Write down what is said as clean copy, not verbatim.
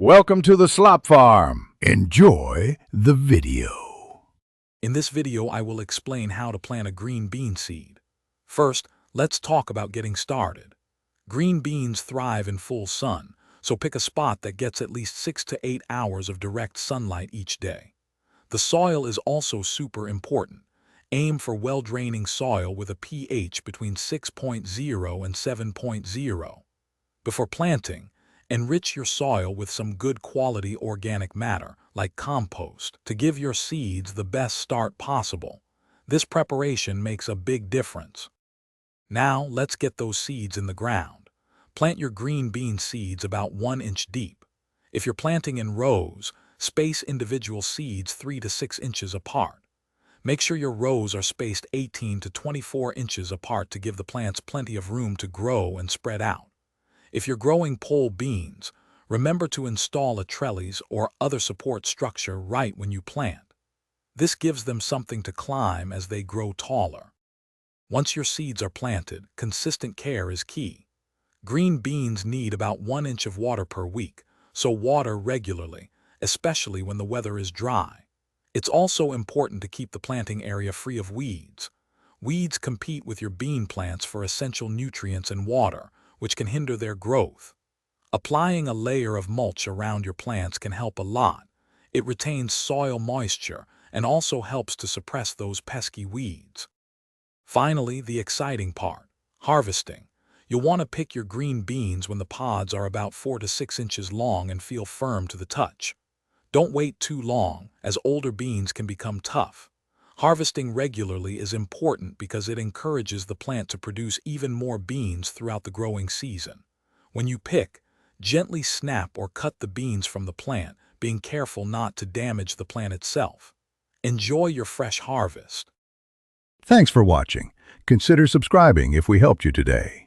Welcome to the Slop Farm. Enjoy the video. In this video, I will explain how to plant a green bean seed. First, let's talk about getting started. Green beans thrive in full sun, so pick a spot that gets at least 6 to 8 hours of direct sunlight each day. The soil is also super important. Aim for well-draining soil with a pH between 6.0 and 7.0. Before planting, enrich your soil with some good quality organic matter, like compost, to give your seeds the best start possible. This preparation makes a big difference. Now, let's get those seeds in the ground. Plant your green bean seeds about 1 inch deep. If you're planting in rows, space individual seeds 3 to 6 inches apart. Make sure your rows are spaced 18 to 24 inches apart to give the plants plenty of room to grow and spread out. If you're growing pole beans, remember to install a trellis or other support structure right when you plant. This gives them something to climb as they grow taller. Once your seeds are planted, consistent care is key. Green beans need about 1 inch of water per week, so water regularly, especially when the weather is dry. It's also important to keep the planting area free of weeds. Weeds compete with your bean plants for essential nutrients and water, which can hinder their growth. Applying a layer of mulch around your plants can help a lot. It retains soil moisture and also helps to suppress those pesky weeds. Finally, the exciting part, harvesting. You'll want to pick your green beans when the pods are about 4 to 6 inches long and feel firm to the touch. Don't wait too long, as older beans can become tough. Harvesting regularly is important because it encourages the plant to produce even more beans throughout the growing season. When you pick, gently snap or cut the beans from the plant, being careful not to damage the plant itself. Enjoy your fresh harvest. Thanks for watching. Consider subscribing if we helped you today.